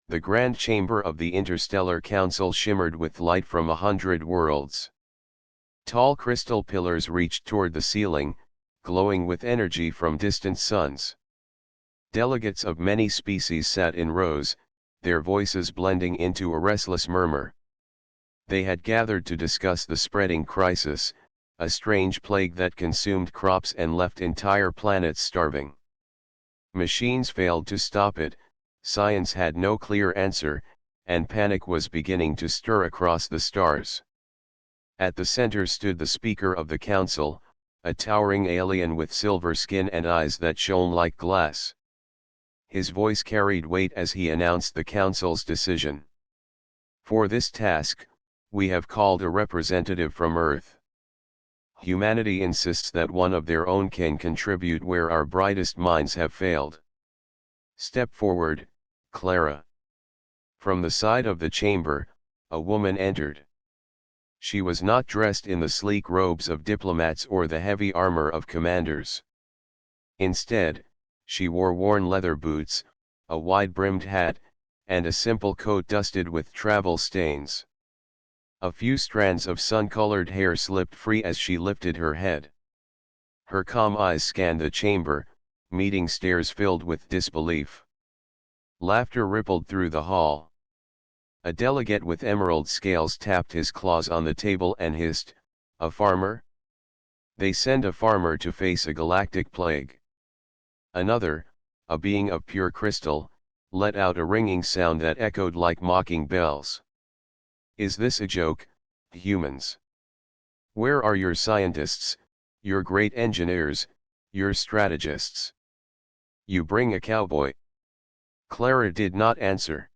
The grand chamber of the Interstellar Council shimmered with light from 100 worlds. Tall crystal pillars reached toward the ceiling, glowing with energy from distant suns. Delegates of many species sat in rows, their voices blending into a restless murmur. They had gathered to discuss the spreading crisis, a strange plague that consumed crops and left entire planets starving. Machines failed to stop it, science had no clear answer, and panic was beginning to stir across the stars. At the center stood the Speaker of the Council, a towering alien with silver skin and eyes that shone like glass. His voice carried weight as he announced the Council's decision. For this task, we have called a representative from Earth. Humanity insists that one of their own can contribute where our brightest minds have failed. Step forward, Clara. From the side of the chamber, a woman entered. She was not dressed in the sleek robes of diplomats or the heavy armor of commanders. Instead, she wore worn leather boots, a wide-brimmed hat, and a simple coat dusted with travel stains. A few strands of sun-colored hair slipped free as she lifted her head. Her calm eyes scanned the chamber, meeting stares filled with disbelief. Laughter rippled through the hall. A delegate with emerald scales tapped his claws on the table and hissed, "A farmer? They send a farmer to face a galactic plague." Another, a being of pure crystal, let out a ringing sound that echoed like mocking bells. "Is this a joke, humans? Where are your scientists, your great engineers, your strategists? You bring a cowboy?" Clara did not answer.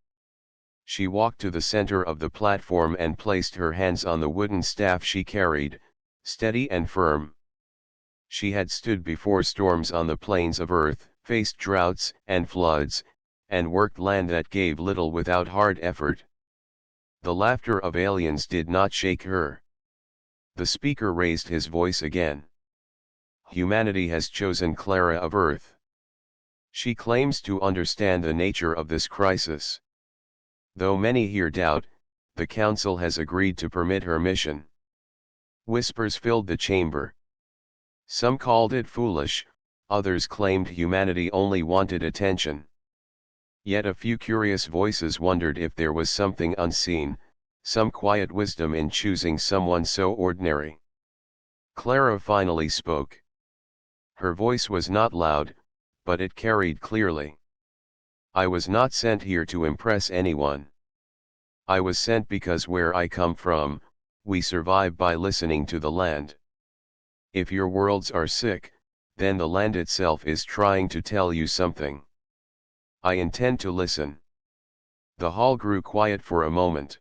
She walked to the center of the platform and placed her hands on the wooden staff she carried, steady and firm. She had stood before storms on the plains of Earth, faced droughts and floods, and worked land that gave little without hard effort. The laughter of aliens did not shake her. The speaker raised his voice again. "Humanity has chosen Clara of Earth. She claims to understand the nature of this crisis. Though many here doubt, the Council has agreed to permit her mission." Whispers filled the chamber. Some called it foolish, others claimed humanity only wanted attention. Yet a few curious voices wondered if there was something unseen, some quiet wisdom in choosing someone so ordinary. Clara finally spoke. Her voice was not loud, but it carried clearly. "I was not sent here to impress anyone. I was sent because where I come from, we survive by listening to the land. If your worlds are sick, then the land itself is trying to tell you something. I intend to listen." The hall grew quiet for a moment.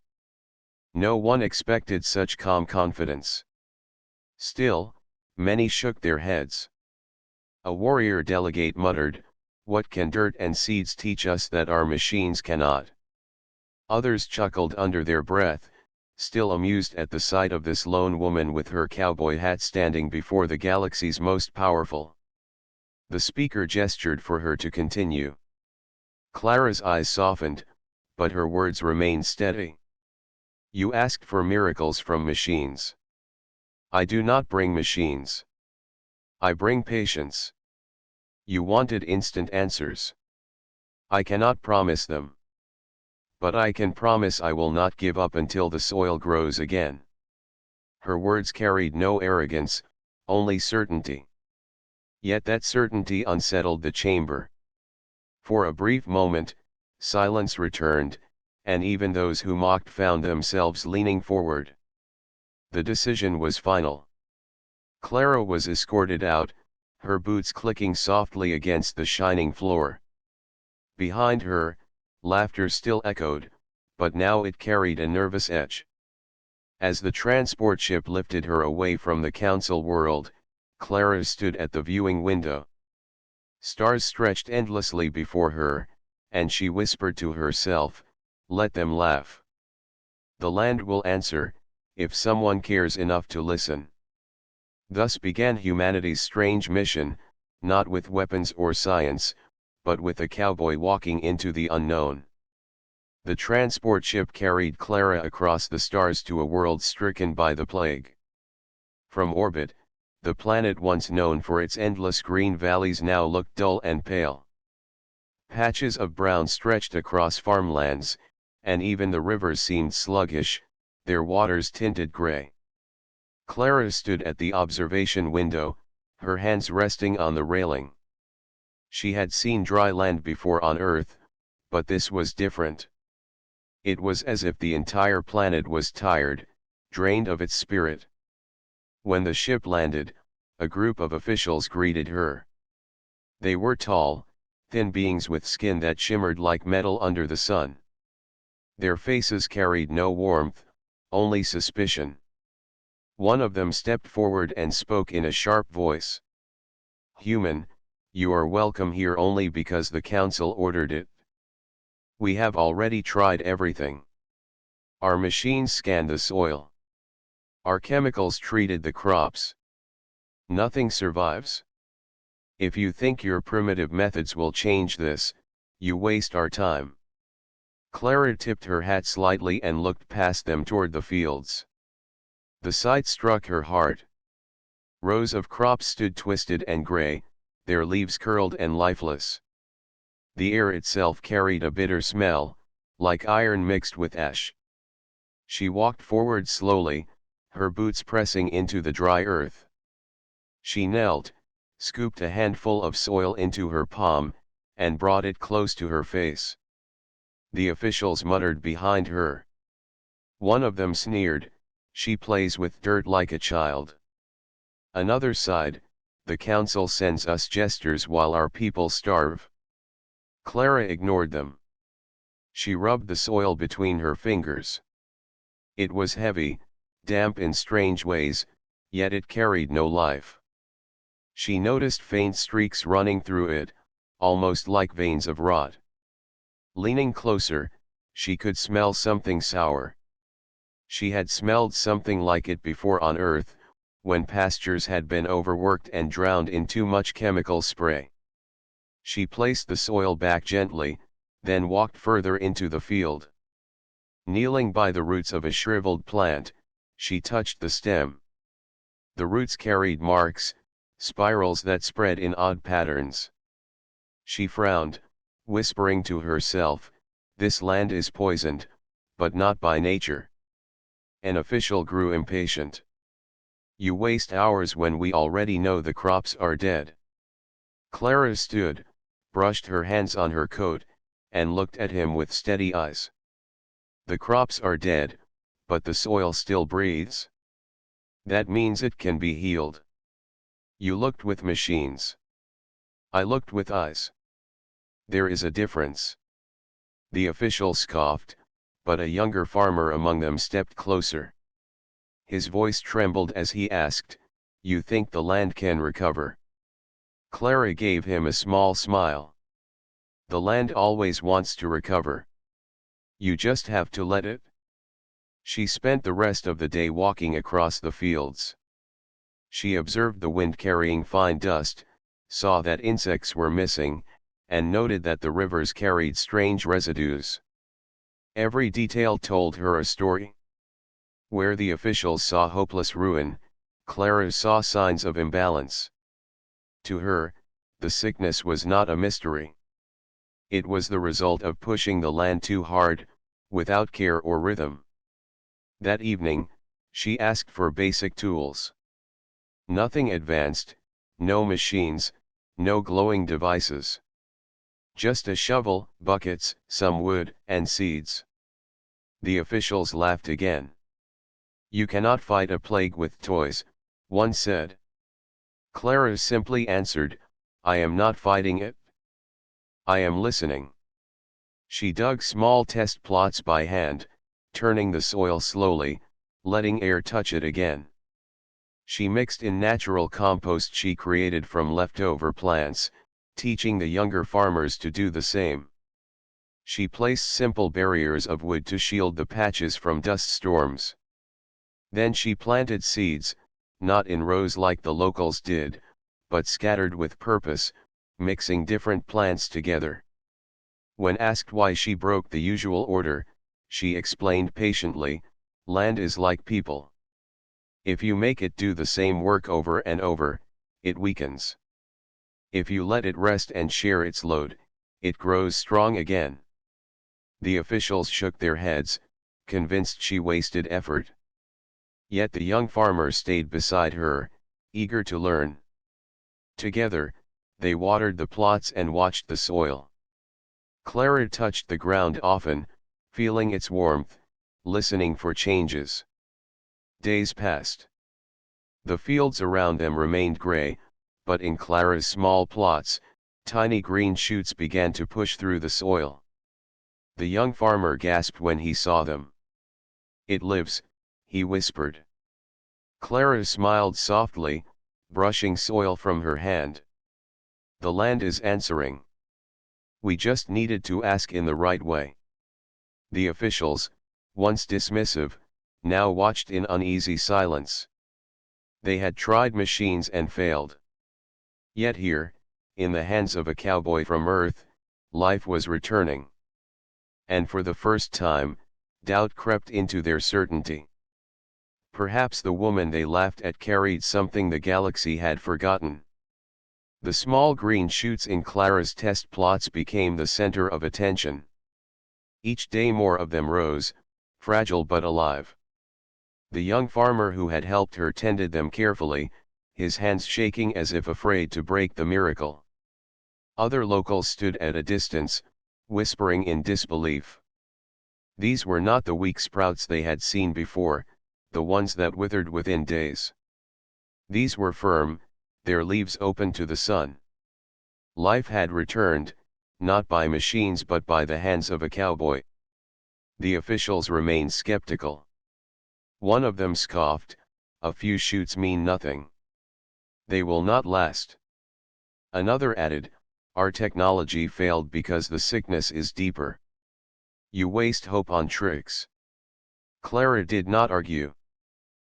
No one expected such calm confidence. Still, many shook their heads. A warrior delegate muttered, "What can dirt and seeds teach us that our machines cannot?" Others chuckled under their breath, still amused at the sight of this lone woman with her cowboy hat standing before the galaxy's most powerful. The speaker gestured for her to continue. Clara's eyes softened, but her words remained steady. "You asked for miracles from machines. I do not bring machines. I bring patience. You wanted instant answers. I cannot promise them. But I can promise I will not give up until the soil grows again." Her words carried no arrogance, only certainty. Yet that certainty unsettled the chamber. For a brief moment, silence returned, and even those who mocked found themselves leaning forward. The decision was final. Clara was escorted out, her boots clicking softly against the shining floor. Behind her, laughter still echoed, but now it carried a nervous edge. As the transport ship lifted her away from the Council world, Clara stood at the viewing window. Stars stretched endlessly before her, and she whispered to herself, "Let them laugh. The land will answer, if someone cares enough to listen." Thus began humanity's strange mission, not with weapons or science, but with a cowboy walking into the unknown. The transport ship carried Clara across the stars to a world stricken by the plague. From orbit, the planet once known for its endless green valleys now looked dull and pale. Patches of brown stretched across farmlands, and even the rivers seemed sluggish, their waters tinted gray. Clara stood at the observation window, her hands resting on the railing. She had seen dry land before on Earth, but this was different. It was as if the entire planet was tired, drained of its spirit. When the ship landed, a group of officials greeted her. They were tall, thin beings with skin that shimmered like metal under the sun. Their faces carried no warmth, only suspicion. One of them stepped forward and spoke in a sharp voice. "Human, you are welcome here only because the council ordered it. We have already tried everything. Our machines scanned the soil. Our chemicals treated the crops. Nothing survives. If you think your primitive methods will change this, you waste our time." Clara tipped her hat slightly and looked past them toward the fields. The sight struck her heart. Rows of crops stood twisted and gray, their leaves curled and lifeless. The air itself carried a bitter smell, like iron mixed with ash. She walked forward slowly, her boots pressing into the dry earth. She knelt, scooped a handful of soil into her palm, and brought it close to her face. The officials muttered behind her. One of them sneered, "She plays with dirt like a child." Another sighed, "The council sends us jesters while our people starve." Clara ignored them. She rubbed the soil between her fingers. It was heavy, damp in strange ways, yet it carried no life. She noticed faint streaks running through it, almost like veins of rot. Leaning closer, she could smell something sour. She had smelled something like it before on Earth, when pastures had been overworked and drowned in too much chemical spray. She placed the soil back gently, then walked further into the field. Kneeling by the roots of a shriveled plant, she touched the stem. The roots carried marks, spirals that spread in odd patterns. She frowned, whispering to herself, "This land is poisoned, but not by nature." An official grew impatient. "You waste hours when we already know the crops are dead." Clara stood, brushed her hands on her coat, and looked at him with steady eyes. "The crops are dead, but the soil still breathes. That means it can be healed. You looked with machines. I looked with eyes. There is a difference." The official scoffed, but a younger farmer among them stepped closer. His voice trembled as he asked, "You think the land can recover?" Clara gave him a small smile. "The land always wants to recover. You just have to let it." She spent the rest of the day walking across the fields. She observed the wind carrying fine dust, saw that insects were missing, and noted that the rivers carried strange residues. Every detail told her a story. Where the officials saw hopeless ruin, Clara saw signs of imbalance. To her, the sickness was not a mystery. It was the result of pushing the land too hard, without care or rhythm. That evening, she asked for basic tools. Nothing advanced, no machines, no glowing devices. Just a shovel, buckets, some wood, and seeds. The officials laughed again. "You cannot fight a plague with toys," one said. Clara simply answered, "I am not fighting it. I am listening." She dug small test plots by hand, turning the soil slowly, letting air touch it again. She mixed in natural compost she created from leftover plants, teaching the younger farmers to do the same. She placed simple barriers of wood to shield the patches from dust storms. Then she planted seeds, not in rows like the locals did, but scattered with purpose, mixing different plants together. When asked why she broke the usual order, she explained patiently, "Land is like people. If you make it do the same work over and over, it weakens. If you let it rest and share its load, it grows strong again." The officials shook their heads, convinced she wasted effort. Yet the young farmer stayed beside her, eager to learn. Together, they watered the plots and watched the soil. Clara touched the ground often, feeling its warmth, listening for changes. Days passed. The fields around them remained gray, but in Clara's small plots, tiny green shoots began to push through the soil. The young farmer gasped when he saw them. "It lives," he whispered. Clara smiled softly, brushing soil from her hand. "The land is answering. We just needed to ask in the right way." The officials, once dismissive, now watched in uneasy silence. They had tried machines and failed. Yet here, in the hands of a cowboy from Earth, life was returning. And for the first time, doubt crept into their certainty. Perhaps the woman they laughed at carried something the galaxy had forgotten. The small green shoots in Clara's test plots became the center of attention. Each day more of them rose, fragile but alive. The young farmer who had helped her tended them carefully, his hands shaking as if afraid to break the miracle. Other locals stood at a distance, whispering in disbelief. These were not the weak sprouts they had seen before, the ones that withered within days. These were firm, their leaves open to the sun. Life had returned, not by machines but by the hands of a cowboy. The officials remained skeptical. One of them scoffed, "A few shoots mean nothing. They will not last." Another added, "Our technology failed because the sickness is deeper. You waste hope on tricks." Clara did not argue.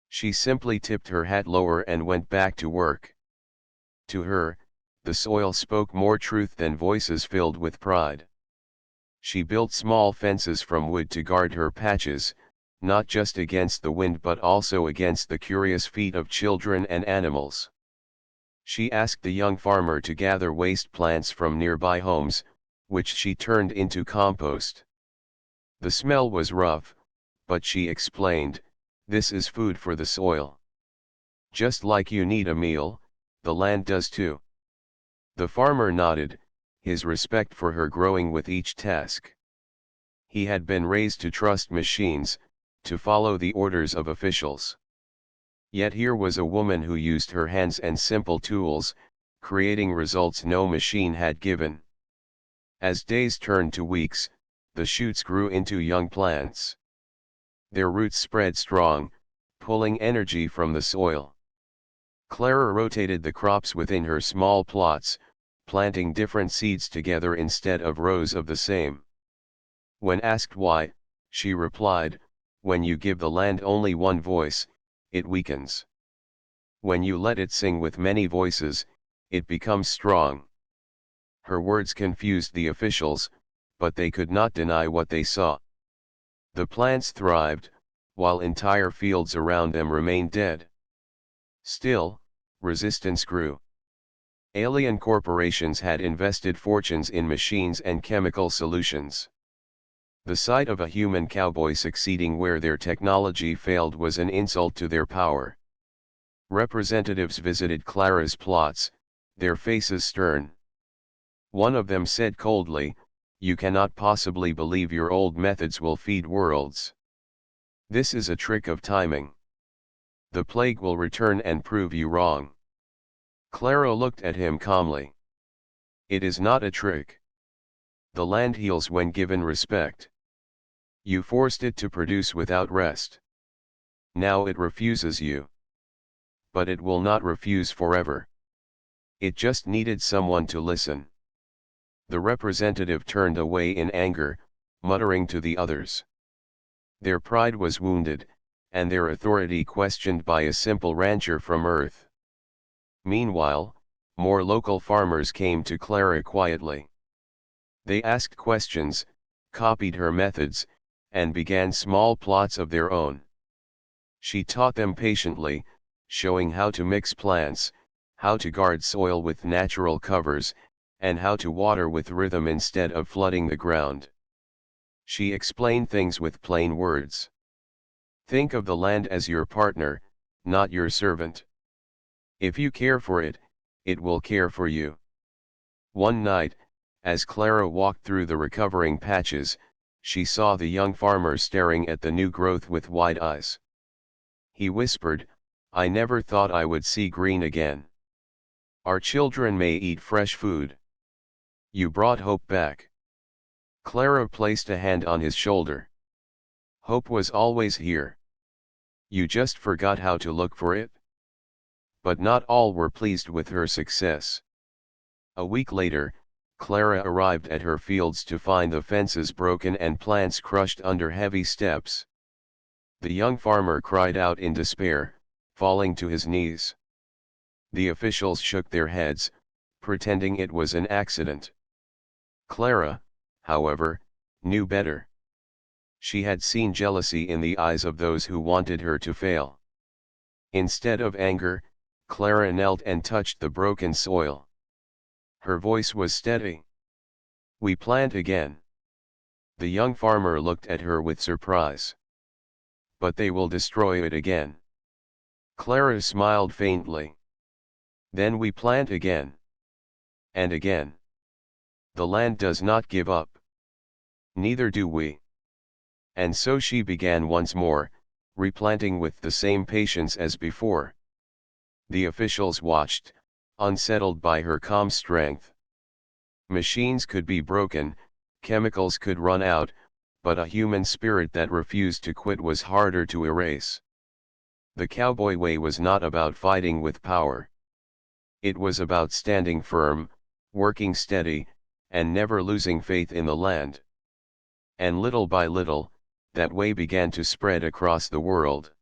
She simply tipped her hat lower and went back to work. To her, the soil spoke more truth than voices filled with pride. She built small fences from wood to guard her patches, not just against the wind but also against the curious feet of children and animals. She asked the young farmer to gather waste plants from nearby homes, which she turned into compost. The smell was rough, but she explained, "This is food for the soil. Just like you need a meal, the land does too." The farmer nodded, his respect for her growing with each task. He had been raised to trust machines, to follow the orders of officials. Yet here was a woman who used her hands and simple tools, creating results no machine had given. As days turned to weeks, the shoots grew into young plants. Their roots spread strong, pulling energy from the soil. Clara rotated the crops within her small plots, planting different seeds together instead of rows of the same. When asked why, she replied, "When you give the land only one voice, it weakens. When you let it sing with many voices, it becomes strong." Her words confused the officials, but they could not deny what they saw. The plants thrived, while entire fields around them remained dead. Still, resistance grew. Alien corporations had invested fortunes in machines and chemical solutions. The sight of a human cowboy succeeding where their technology failed was an insult to their power. Representatives visited Clara's plots, their faces stern. One of them said coldly, "You cannot possibly believe your old methods will feed worlds. This is a trick of timing. The plague will return and prove you wrong." Clara looked at him calmly. "It is not a trick. The land heals when given respect. You forced it to produce without rest. Now it refuses you. But it will not refuse forever. It just needed someone to listen." The representative turned away in anger, muttering to the others. Their pride was wounded, and their authority questioned by a simple rancher from Earth. Meanwhile, more local farmers came to Clara quietly. They asked questions, copied her methods, and began small plots of their own. She taught them patiently, showing how to mix plants, how to guard soil with natural covers, and how to water with rhythm instead of flooding the ground. She explained things with plain words. Think of the land as your partner, not your servant. If you care for it, it will care for you. One night, as Clara walked through the recovering patches, she saw the young farmer staring at the new growth with wide eyes. He whispered, "I never thought I would see green again. Our children may eat fresh food. You brought hope back." Clara placed a hand on his shoulder. "Hope was always here. You just forgot how to look for it." But not all were pleased with her success. A week later, Clara arrived at her fields to find the fences broken and plants crushed under heavy steps. The young farmer cried out in despair, falling to his knees. The officials shook their heads, pretending it was an accident. Clara, however, knew better. She had seen jealousy in the eyes of those who wanted her to fail. Instead of anger, Clara knelt and touched the broken soil. Her voice was steady. "We plant again." The young farmer looked at her with surprise. "But they will destroy it again." Clara smiled faintly. "Then we plant again. And again. The land does not give up. Neither do we." And so she began once more, replanting with the same patience as before. The officials watched, unsettled by her calm strength. Machines could be broken, chemicals could run out, but a human spirit that refused to quit was harder to erase. The cowboy way was not about fighting with power. It was about standing firm, working steady, and never losing faith in the land. And little by little, that way began to spread across the world.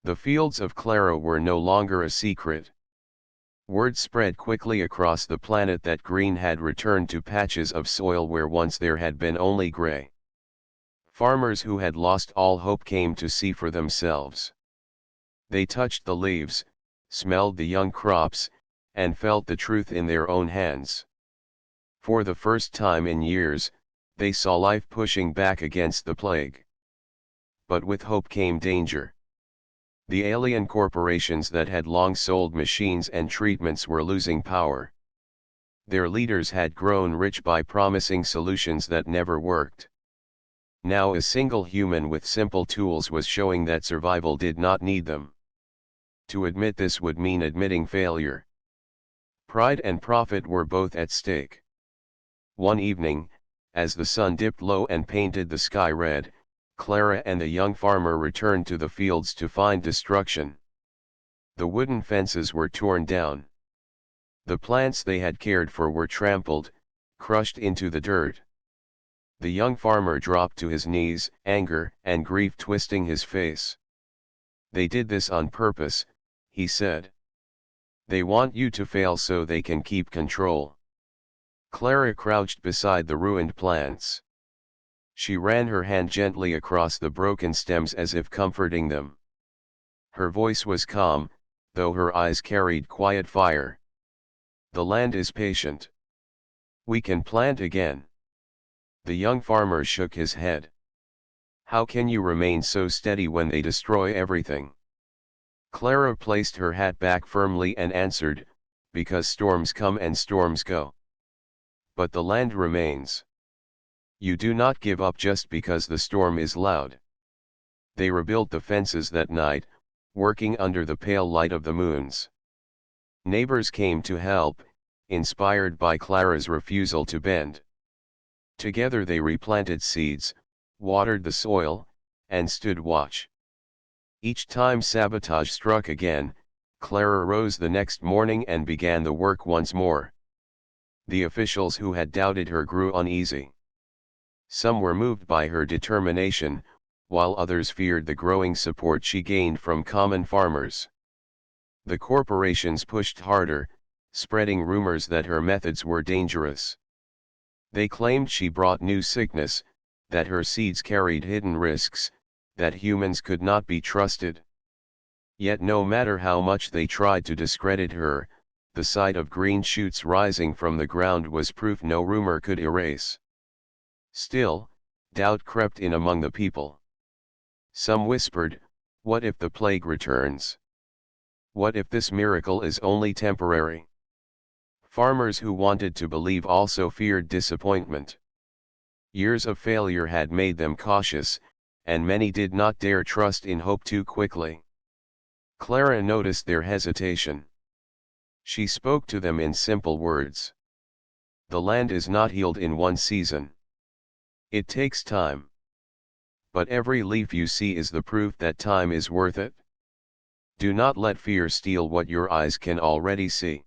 The fields of Clara were no longer a secret. Word spread quickly across the planet that green had returned to patches of soil where once there had been only gray. Farmers who had lost all hope came to see for themselves. They touched the leaves, smelled the young crops, and felt the truth in their own hands. For the first time in years, they saw life pushing back against the plague. But with hope came danger. The alien corporations that had long sold machines and treatments were losing power. Their leaders had grown rich by promising solutions that never worked. Now a single human with simple tools was showing that survival did not need them. To admit this would mean admitting failure. Pride and profit were both at stake. One evening, as the sun dipped low and painted the sky red, Clara and the young farmer returned to the fields to find destruction. The wooden fences were torn down. The plants they had cared for were trampled, crushed into the dirt. The young farmer dropped to his knees, anger and grief twisting his face. "They did this on purpose," he said. "They want you to fail so they can keep control." Clara crouched beside the ruined plants. She ran her hand gently across the broken stems as if comforting them. Her voice was calm, though her eyes carried quiet fire. "The land is patient. We can plant again." The young farmer shook his head. "How can you remain so steady when they destroy everything?" Clara placed her hat back firmly and answered, "Because storms come and storms go. But the land remains. You do not give up just because the storm is loud." They rebuilt the fences that night, working under the pale light of the moons. Neighbors came to help, inspired by Clara's refusal to bend. Together they replanted seeds, watered the soil, and stood watch. Each time sabotage struck again, Clara rose the next morning and began the work once more. The officials who had doubted her grew uneasy. Some were moved by her determination, while others feared the growing support she gained from common farmers. The corporations pushed harder, spreading rumors that her methods were dangerous. They claimed she brought new sickness, that her seeds carried hidden risks, that humans could not be trusted. Yet no matter how much they tried to discredit her, the sight of green shoots rising from the ground was proof no rumor could erase. Still, doubt crept in among the people. Some whispered, "What if the plague returns? What if this miracle is only temporary?" Farmers who wanted to believe also feared disappointment. Years of failure had made them cautious, and many did not dare trust in hope too quickly. Clara noticed their hesitation. She spoke to them in simple words. The land is not healed in one season. It takes time. But every leaf you see is the proof that time is worth it. Do not let fear steal what your eyes can already see.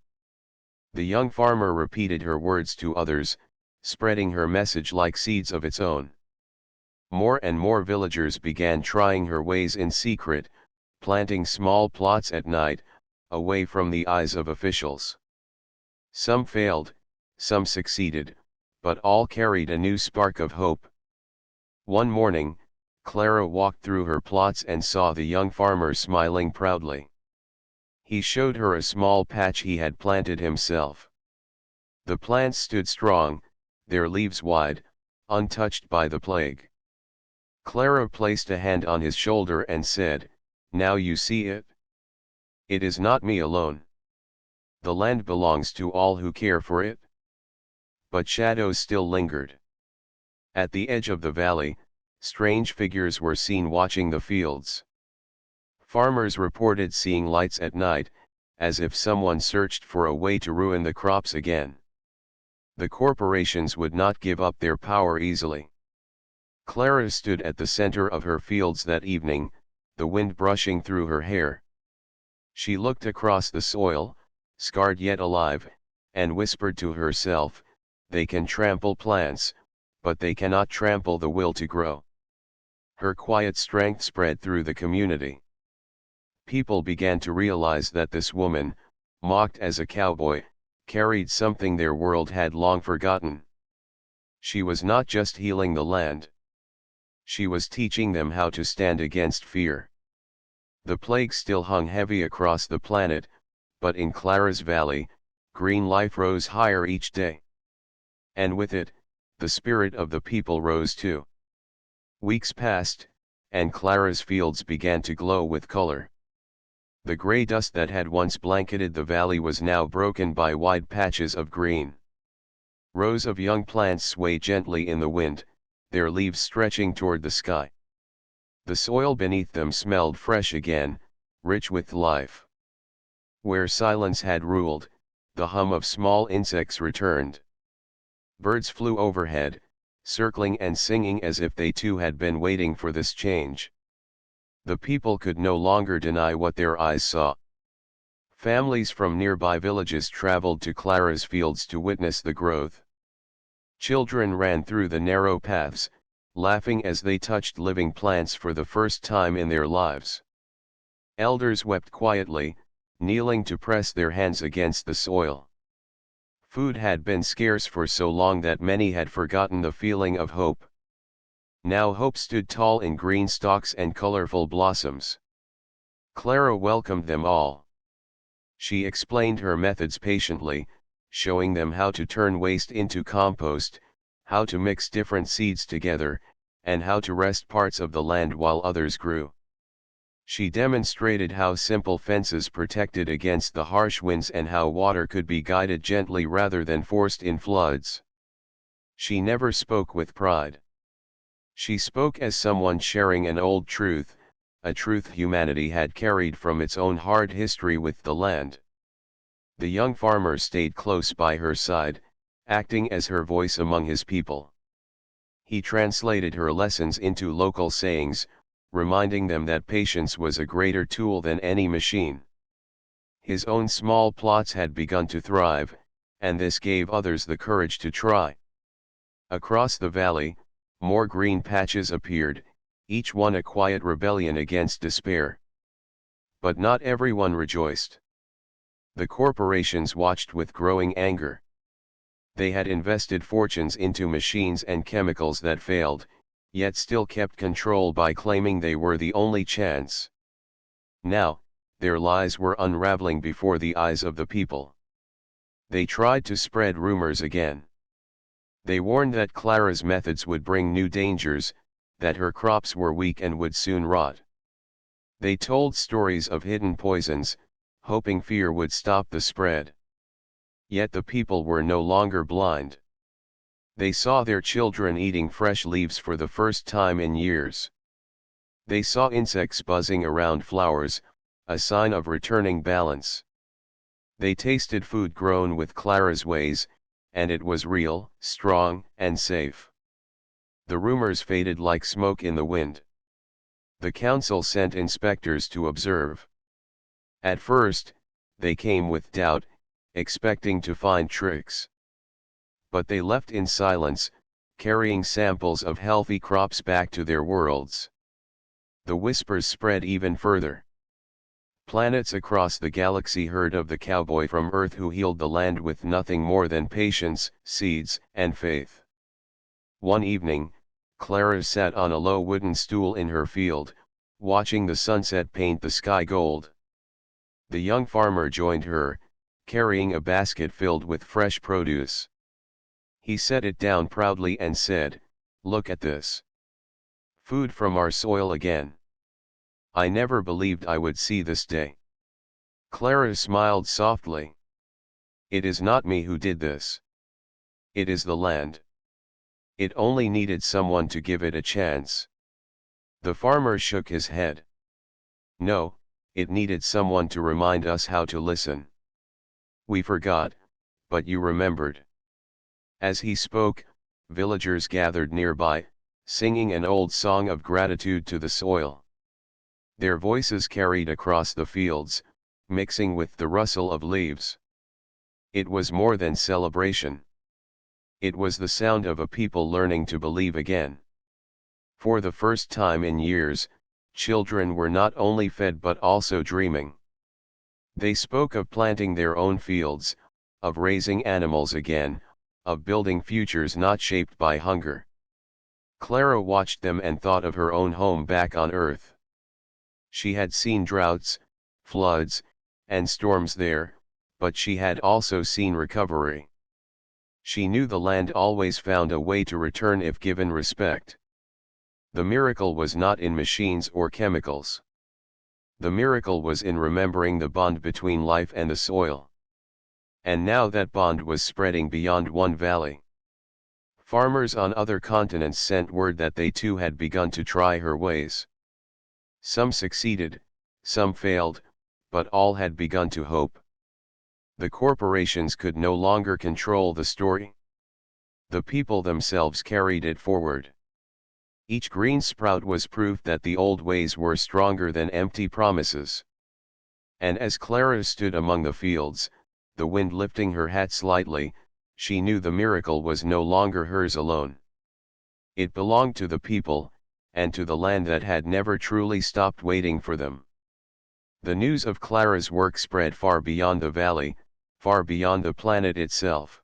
The young farmer repeated her words to others, spreading her message like seeds of its own. More and more villagers began trying her ways in secret, planting small plots at night, away from the eyes of officials. Some failed, some succeeded, but all carried a new spark of hope. One morning, Clara walked through her plots and saw the young farmer smiling proudly. He showed her a small patch he had planted himself. The plants stood strong, their leaves wide, untouched by the plague. Clara placed a hand on his shoulder and said, "Now you see it? It is not me alone. The land belongs to all who care for it." But shadows still lingered. At the edge of the valley, strange figures were seen watching the fields. Farmers reported seeing lights at night, as if someone searched for a way to ruin the crops again. The corporations would not give up their power easily. Clara stood at the center of her fields that evening, the wind brushing through her hair. She looked across the soil, scarred yet alive, and whispered to herself, "They can trample plants, but they cannot trample the will to grow." Her quiet strength spread through the community. People began to realize that this woman, mocked as a cowboy, carried something their world had long forgotten. She was not just healing the land. She was teaching them how to stand against fear. The plague still hung heavy across the planet, but in Clara's valley, green life rose higher each day. And with it, the spirit of the people rose too. Weeks passed, and Clara's fields began to glow with color. The gray dust that had once blanketed the valley was now broken by wide patches of green. Rows of young plants swayed gently in the wind, their leaves stretching toward the sky. The soil beneath them smelled fresh again, rich with life. Where silence had ruled, the hum of small insects returned. Birds flew overhead, circling and singing as if they too had been waiting for this change. The people could no longer deny what their eyes saw. Families from nearby villages traveled to Clara's fields to witness the growth. Children ran through the narrow paths, laughing as they touched living plants for the first time in their lives. Elders wept quietly, kneeling to press their hands against the soil. Food had been scarce for so long that many had forgotten the feeling of hope. Now hope stood tall in green stalks and colorful blossoms. Clara welcomed them all. She explained her methods patiently, showing them how to turn waste into compost, how to mix different seeds together, and how to rest parts of the land while others grew. She demonstrated how simple fences protected against the harsh winds and how water could be guided gently rather than forced in floods. She never spoke with pride. She spoke as someone sharing an old truth, a truth humanity had carried from its own hard history with the land. The young farmer stayed close by her side, acting as her voice among his people. He translated her lessons into local sayings, reminding them that patience was a greater tool than any machine. His own small plots had begun to thrive, and this gave others the courage to try. Across the valley, more green patches appeared, each one a quiet rebellion against despair. But not everyone rejoiced. The corporations watched with growing anger. They had invested fortunes into machines and chemicals that failed, yet still kept control by claiming they were the only chance. Now, their lies were unraveling before the eyes of the people. They tried to spread rumors again. They warned that Clara's methods would bring new dangers, that her crops were weak and would soon rot. They told stories of hidden poisons, hoping fear would stop the spread. Yet the people were no longer blind. They saw their children eating fresh leaves for the first time in years. They saw insects buzzing around flowers, a sign of returning balance. They tasted food grown with Clara's ways, and it was real, strong, and safe. The rumors faded like smoke in the wind. The council sent inspectors to observe. At first, they came with doubt, expecting to find tricks. But they left in silence, carrying samples of healthy crops back to their worlds. The whispers spread even further. Planets across the galaxy heard of the cowboy from Earth who healed the land with nothing more than patience, seeds, and faith. One evening, Clara sat on a low wooden stool in her field, watching the sunset paint the sky gold. The young farmer joined her, carrying a basket filled with fresh produce. He set it down proudly and said, "Look at this. Food from our soil again. I never believed I would see this day." Clara smiled softly. "It is not me who did this. It is the land. It only needed someone to give it a chance." The farmer shook his head. "No, it needed someone to remind us how to listen. We forgot, but you remembered." As he spoke, villagers gathered nearby, singing an old song of gratitude to the soil. Their voices carried across the fields, mixing with the rustle of leaves. It was more than celebration. It was the sound of a people learning to believe again. For the first time in years, children were not only fed but also dreaming. They spoke of planting their own fields, of raising animals again, of building futures not shaped by hunger. Clara watched them and thought of her own home back on Earth. She had seen droughts, floods, and storms there, but she had also seen recovery. She knew the land always found a way to return if given respect. The miracle was not in machines or chemicals. The miracle was in remembering the bond between life and the soil. And now that bond was spreading beyond one valley. Farmers on other continents sent word that they too had begun to try her ways. Some succeeded, some failed, but all had begun to hope. The corporations could no longer control the story. The people themselves carried it forward. Each green sprout was proof that the old ways were stronger than empty promises. And as Clara stood among the fields, the wind lifting her hat slightly, she knew the miracle was no longer hers alone. It belonged to the people, and to the land that had never truly stopped waiting for them. The news of Clara's work spread far beyond the valley, far beyond the planet itself.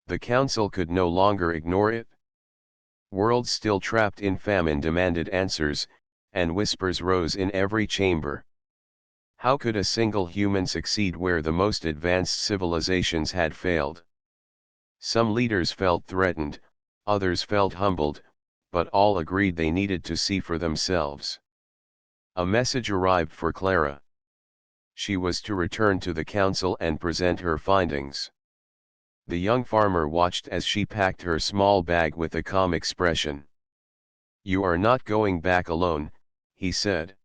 The council could no longer ignore it. Worlds still trapped in famine demanded answers, and whispers rose in every chamber. How could a single human succeed where the most advanced civilizations had failed? Some leaders felt threatened, others felt humbled, but all agreed they needed to see for themselves. A message arrived for Clara. She was to return to the council and present her findings. The young farmer watched as she packed her small bag with a calm expression. "You are not going back alone," he said.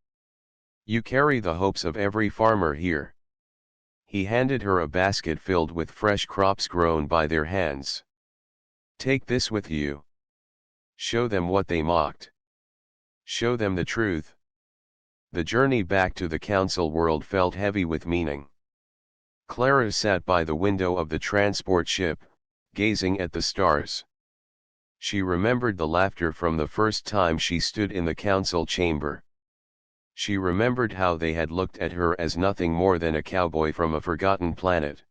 "You carry the hopes of every farmer here." He handed her a basket filled with fresh crops grown by their hands. "Take this with you. Show them what they mocked. Show them the truth." The journey back to the council world felt heavy with meaning. Clara sat by the window of the transport ship, gazing at the stars. She remembered the laughter from the first time she stood in the council chamber. She remembered how they had looked at her as nothing more than a cowboy from a forgotten planet.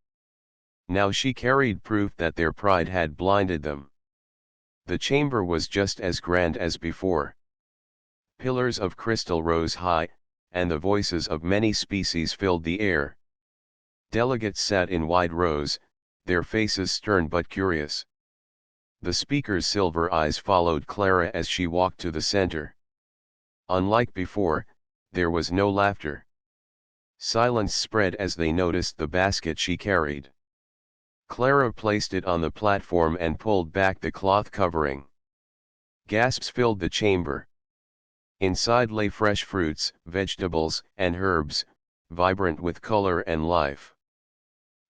Now she carried proof that their pride had blinded them. The chamber was just as grand as before. Pillars of crystal rose high, and the voices of many species filled the air. Delegates sat in wide rows, their faces stern but curious. The speaker's silver eyes followed Clara as she walked to the center. Unlike before, there was no laughter. Silence spread as they noticed the basket she carried. Clara placed it on the platform and pulled back the cloth covering. Gasps filled the chamber. Inside lay fresh fruits, vegetables, and herbs, vibrant with color and life.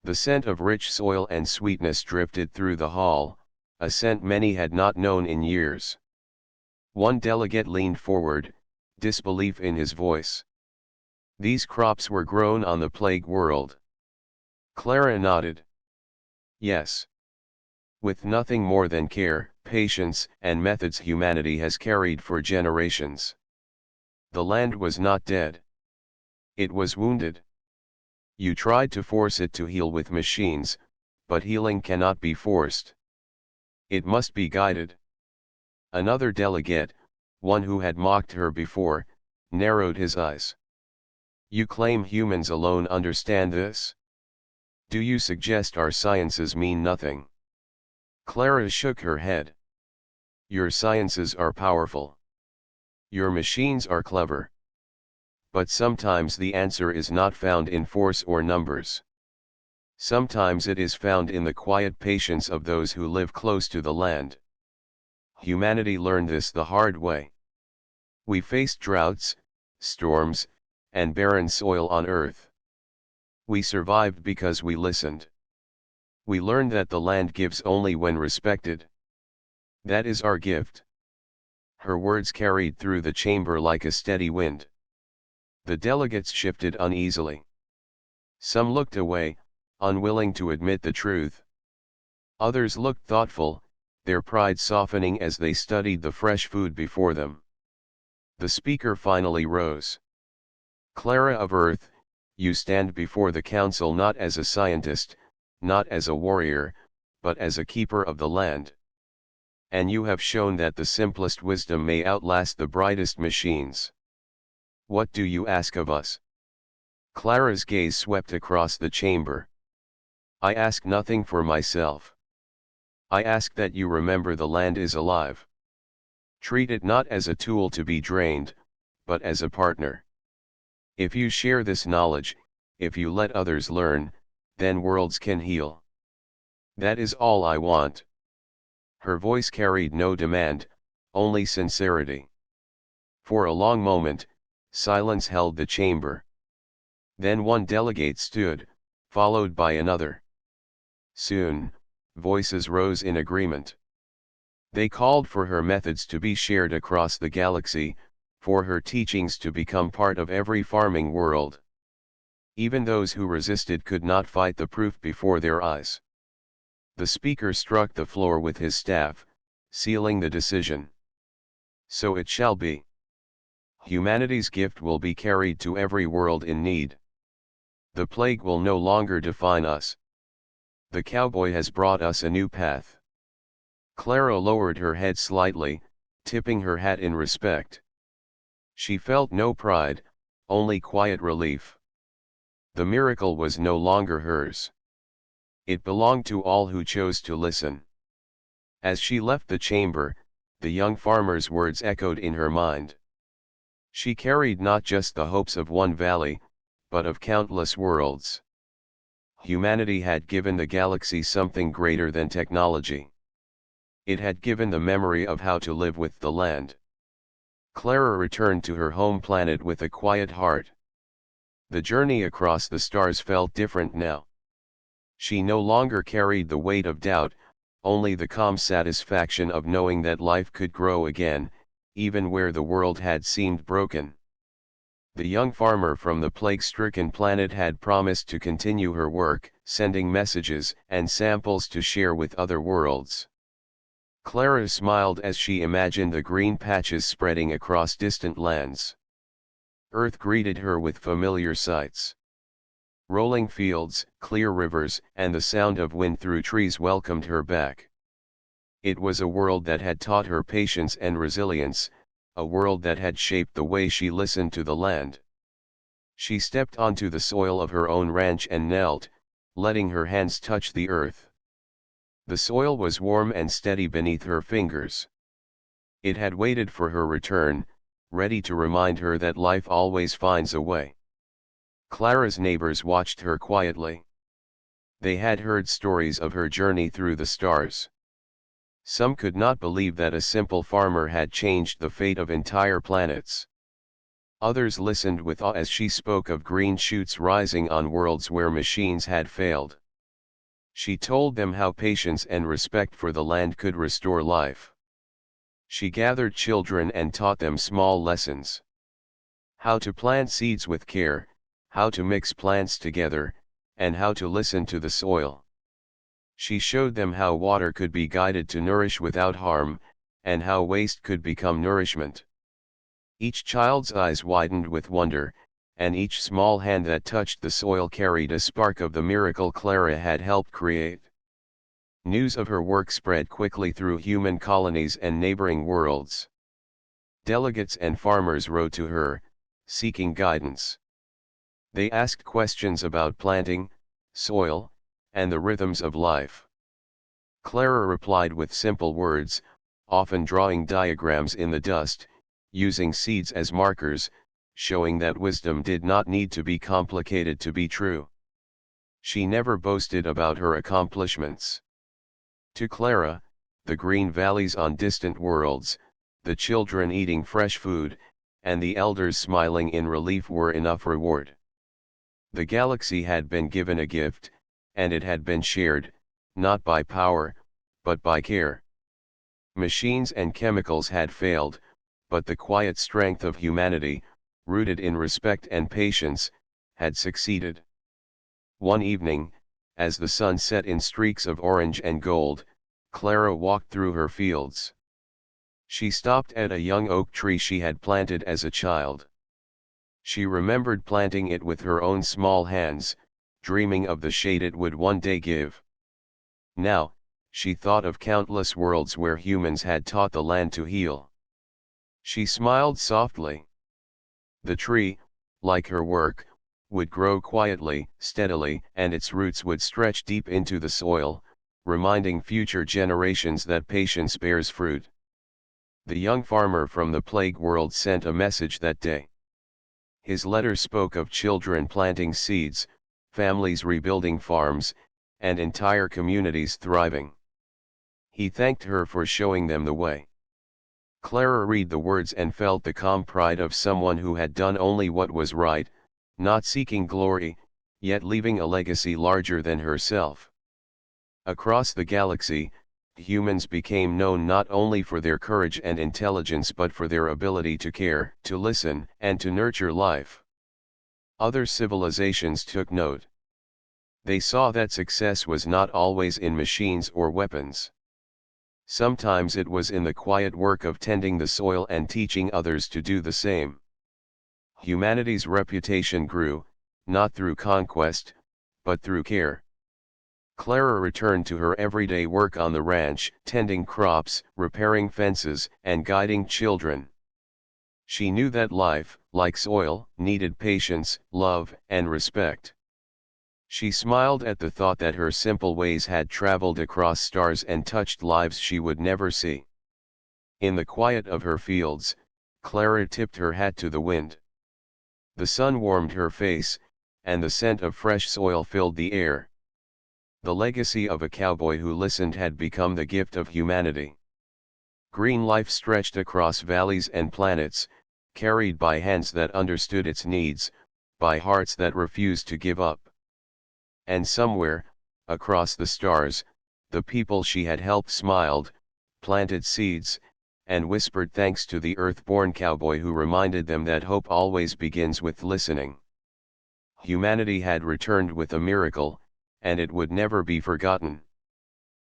The scent of rich soil and sweetness drifted through the hall, a scent many had not known in years. One delegate leaned forward, disbelief in his voice. These crops were grown on the plague world. Clara nodded. Yes. With nothing more than care, patience, and methods humanity has carried for generations. The land was not dead. It was wounded. You tried to force it to heal with machines, but healing cannot be forced. It must be guided. Another delegate, one who had mocked her before, narrowed his eyes. You claim humans alone understand this? Do you suggest our sciences mean nothing? Clara shook her head. Your sciences are powerful. Your machines are clever. But sometimes the answer is not found in force or numbers. Sometimes it is found in the quiet patience of those who live close to the land. Humanity learned this the hard way. We faced droughts, storms, and barren soil on earth. We survived because we listened. We learned that the land gives only when respected. That is our gift. Her words carried through the chamber like a steady wind. The delegates shifted uneasily. Some looked away, unwilling to admit the truth. Others looked thoughtful, their pride softening as they studied the fresh food before them. The speaker finally rose. Clara of Earth, you stand before the council not as a scientist, not as a warrior, but as a keeper of the land. And you have shown that the simplest wisdom may outlast the brightest machines. What do you ask of us? Clara's gaze swept across the chamber. I ask nothing for myself. I ask that you remember the land is alive. Treat it not as a tool to be drained, but as a partner. If you share this knowledge, if you let others learn, then worlds can heal. That is all I want. Her voice carried no demand, only sincerity. For a long moment, silence held the chamber. Then one delegate stood, followed by another. Soon, voices rose in agreement. They called for her methods to be shared across the galaxy, for her teachings to become part of every farming world. Even those who resisted could not fight the proof before their eyes. The speaker struck the floor with his staff, sealing the decision. So it shall be. Humanity's gift will be carried to every world in need. The plague will no longer define us. The cowboy has brought us a new path. Clara lowered her head slightly, tipping her hat in respect. She felt no pride, only quiet relief. The miracle was no longer hers. It belonged to all who chose to listen. As she left the chamber, the young farmer's words echoed in her mind. She carried not just the hopes of one valley, but of countless worlds. Humanity had given the galaxy something greater than technology. It had given the memory of how to live with the land. Clara returned to her home planet with a quiet heart. The journey across the stars felt different now. She no longer carried the weight of doubt, only the calm satisfaction of knowing that life could grow again, even where the world had seemed broken. The young farmer from the plague-stricken planet had promised to continue her work, sending messages and samples to share with other worlds. Clara smiled as she imagined the green patches spreading across distant lands. Earth greeted her with familiar sights. Rolling fields, clear rivers, and the sound of wind through trees welcomed her back. It was a world that had taught her patience and resilience, a world that had shaped the way she listened to the land. She stepped onto the soil of her own ranch and knelt, letting her hands touch the earth. The soil was warm and steady beneath her fingers. It had waited for her return, ready to remind her that life always finds a way. Clara's neighbors watched her quietly. They had heard stories of her journey through the stars. Some could not believe that a simple farmer had changed the fate of entire planets. Others listened with awe as she spoke of green shoots rising on worlds where machines had failed. She told them how patience and respect for the land could restore life. She gathered children and taught them small lessons. How to plant seeds with care, how to mix plants together, and how to listen to the soil. She showed them how water could be guided to nourish without harm, and how waste could become nourishment. Each child's eyes widened with wonder, and each small hand that touched the soil carried a spark of the miracle Clara had helped create. News of her work spread quickly through human colonies and neighboring worlds. Delegates and farmers wrote to her, seeking guidance. They asked questions about planting, soil, and the rhythms of life. Clara replied with simple words, often drawing diagrams in the dust, using seeds as markers, showing that wisdom did not need to be complicated to be true. She never boasted about her accomplishments. To Clara, the green valleys on distant worlds, the children eating fresh food, and the elders smiling in relief were enough reward. The galaxy had been given a gift, and it had been shared, not by power, but by care. Machines and chemicals had failed, but the quiet strength of humanity, rooted in respect and patience, had succeeded. One evening, as the sun set in streaks of orange and gold, Clara walked through her fields. She stopped at a young oak tree she had planted as a child. She remembered planting it with her own small hands, dreaming of the shade it would one day give. Now, she thought of countless worlds where humans had taught the land to heal. She smiled softly. The tree, like her work, would grow quietly, steadily, and its roots would stretch deep into the soil, reminding future generations that patience bears fruit. The young farmer from the plague world sent a message that day. His letter spoke of children planting seeds, families rebuilding farms, and entire communities thriving. He thanked her for showing them the way. Clara read the words and felt the calm pride of someone who had done only what was right, not seeking glory, yet leaving a legacy larger than herself. Across the galaxy, humans became known not only for their courage and intelligence but for their ability to care, to listen, and to nurture life. Other civilizations took note. They saw that success was not always in machines or weapons. Sometimes it was in the quiet work of tending the soil and teaching others to do the same. Humanity's reputation grew, not through conquest, but through care. Clara returned to her everyday work on the ranch, tending crops, repairing fences, and guiding children. She knew that life, like soil, needed patience, love, and respect. She smiled at the thought that her simple ways had traveled across stars and touched lives she would never see. In the quiet of her fields, Clara tipped her hat to the wind. The sun warmed her face, and the scent of fresh soil filled the air. The legacy of a cowboy who listened had become the gift of humanity. Green life stretched across valleys and planets, carried by hands that understood its needs, by hearts that refused to give up. And somewhere, across the stars, the people she had helped smiled, planted seeds, and whispered thanks to the earth-born cowboy who reminded them that hope always begins with listening. Humanity had returned with a miracle, and it would never be forgotten.